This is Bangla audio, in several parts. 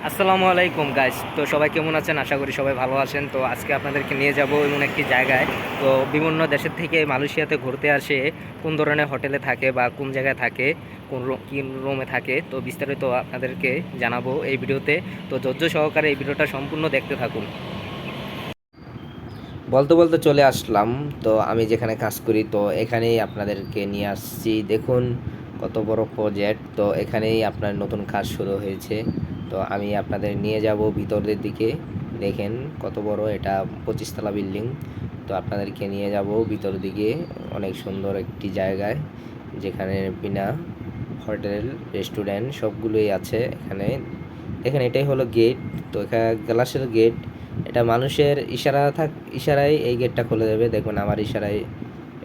আসসালামু আলাইকুম গাইস। তো সবাই কেমন আছেন? আশা করি সবাই ভালো আছেন। তো আজকে আপনাদেরকে নিয়ে যাব এমন একটি জায়গায়। তো বিভিন্ন দেশের থেকে মালয়েশিয়াতে ঘুরতে আসে কোন ধরনের হোটেলে থাকে বা কোন জায়গায় থাকে, কি রুমে থাকে, তো বিস্তারিত আপনাদেরকে জানাবো এই ভিডিওতে। তো ধৈর্য সহকারে এই ভিডিওটা সম্পূর্ণ দেখতে থাকুন। বলতে বলতে চলে আসলাম তো আমি যেখানে কাজ করি, তো এখানেই আপনাদেরকে নিয়ে আসছি। দেখুন কত বড় প্রজেক্ট, তো এখানেই আপনার নতুন কাজ শুরু হয়েছে। তো আমি আপনাদের নিয়ে যাব ভিতরের দিকে। দেখেন কত বড় এটা, 25 তলা বিল্ডিং। তো আপনাদেরকে নিয়ে যাব ভিতর দিকে, অনেক সুন্দর একটি জায়গায়, যেখানে বিনা হোটেল রেস্টুরেন্ট সবগুলোই আছে এখানে। দেখেন এটাই হলো গেট। তো এখানে গ্লাসের গেট, এটা মানুষের ইশারায় এই গেটটা খুলে যাবে। দেখুন আমার ইশারায়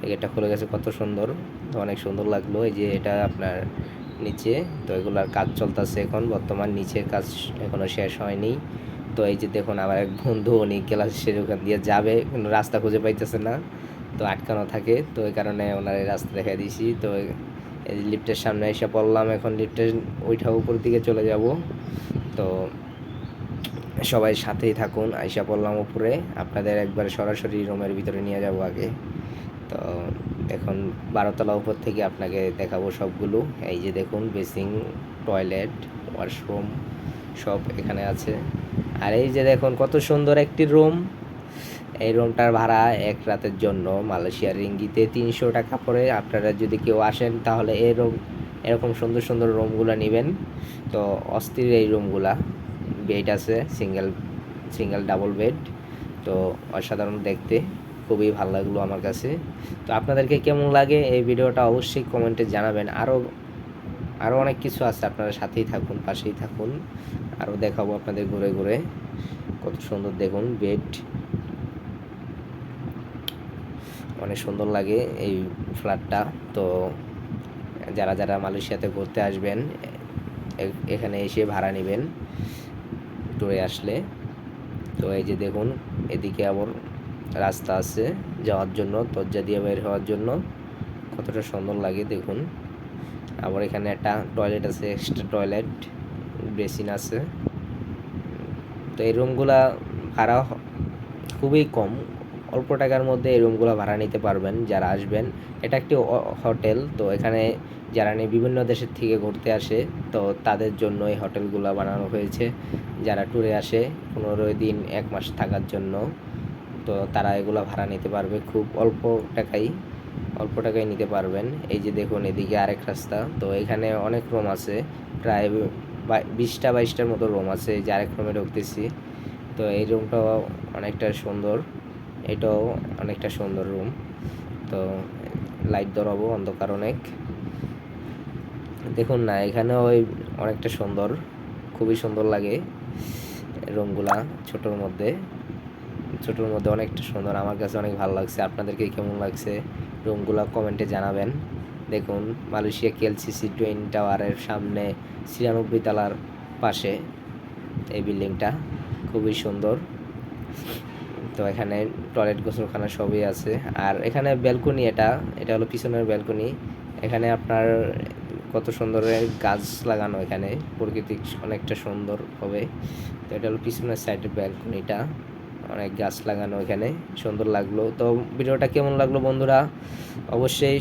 এই গেটটা খুলে গেছে, কত সুন্দর। তো অনেক সুন্দর লাগলো। এই যে এটা আপনার নিচে, তো এগুলার কাজ চলতেছে এখন বর্তমান, নিচের কাজ এখনো শেষ হয়নি। তো এই যে দেখুন আমার এক বন্ধু, উনি গ্লাসের ওখান দিয়ে যাবে, কিন্তু রাস্তা খুঁজে পাইতেছে না, তো আটকানো থাকে। তো এই কারণে ওনার এই রাস্তা দেখা দিয়েছি। তো এই লিফটের সামনে এসে পড়লাম, এখন লিফটের ওইটা উপর দিকে চলে যাব। তো সবাই সাথেই থাকুন। আইসা পড়লাম উপরে, আপনাদের একবার সরাসরি রুমের ভিতরে নিয়ে যাব আগে। তো এখন 12তলা উপর থেকে আপনাকে দেখাবো সবগুলো। এই যে দেখুন বেসিং, টয়লেট, ওয়াশরুম সব এখানে আছে। আর এই যে দেখুন কত সুন্দর একটি রুম। এই রুমটার ভাড়া এক রাতের জন্য মালয়েশিয়ার রিঙ্গিতে 300 টাকা পড়ে। আপনারা যদি কেউ আসেন তাহলে এরকম সুন্দর সুন্দর রুমগুলো নেবেন। তো অস্থির এই রুমগুলা। বেড আছে, সিঙ্গেল সিঙ্গেল ডাবল বেড। তো অসাধারণ দেখতে, খুবই ভালো লাগলো আমার কাছে। তো আপনাদেরকে কেমন লাগে এই ভিডিওটা অবশ্যই কমেন্টে জানাবেন। আরও অনেক কিছু আছে, আপনারা সাথেই থাকুন, পাশেই থাকুন। আরও দেখাবো আপনাদের ঘুরে ঘুরে। কত সুন্দর দেখুন বেড, অনেক সুন্দর লাগে এই ফ্ল্যাটটা। তো যারা যারা মালয়েশিয়াতে ঘুরতে আসবেন, এখানে এসে ভাড়া নেবেন ট্যুরে আসলে। তো এই যে দেখুন এদিকে আবার রাস্তা আছে যাওয়ার জন্য, দরজা দিয়ে বের হওয়ার জন্য। কতটা সুন্দর লাগে দেখুন। আবার এখানে একটা টয়লেট আছে, এক্সট্রা টয়লেট, বেসিন আছে। তো এই রুমগুলা ভাড়া খুবই কম, অল্প টাকার মধ্যে এই রুমগুলো ভাড়া নিতে পারবেন যারা আসবেন। এটা একটি হোটেল, তো এখানে যারা বিভিন্ন দেশের থেকে ঘুরতে আসে, তো তাদের জন্য এই হোটেলগুলো বানানো হয়েছে। যারা ট্যুরে আসে 15 দিন 1 মাস থাকার জন্য, তো তারা এগুলো ভাড়া নিতে পারবে খুব অল্প টাকায় নিতে পারবেন। এই যে দেখুন এদিকে আরেক রাস্তা। তো এখানে অনেক রুম আছে, প্রায় 20টা 22টার মতো রুম আছে। এই যে আরেক রুমে ঢুকতেছি। তো এই রুমটাও অনেকটা সুন্দর, এটাও অনেকটা সুন্দর রুম। তো লাইট ধরাবো, অন্ধকার অনেক। দেখুন না এখানে ওই অনেকটা সুন্দর, খুবই সুন্দর লাগে রুমগুলা। ছোটোর মধ্যে অনেকটা সুন্দর, আমার কাছে অনেক ভালো লাগছে। আপনাদেরকে কেমন লাগছে রুমগুলা কমেন্টে জানাবেন। দেখুন মালয়েশিয়া কেএলসিসি টুইন টাওয়ারের সামনে 96 তলার পাশে এই বিল্ডিংটা, খুবই সুন্দর। তো এখানে টয়লেট, গোসলখানা সবই আছে। আর এখানে ব্যালকনি, এটা হলো পিছনের ব্যালকনি। এখানে আপনার কত সুন্দর গাছ লাগানো, এখানে প্রকৃতি অনেকটা সুন্দর হবে। তো এটা হলো পিছনের সাইডের ব্যালকনিটা, অনেক গাছ লাগানো এখানে, সুন্দর লাগলো। তো ভিডিওটা কেমন লাগলো বন্ধুরা অবশ্যই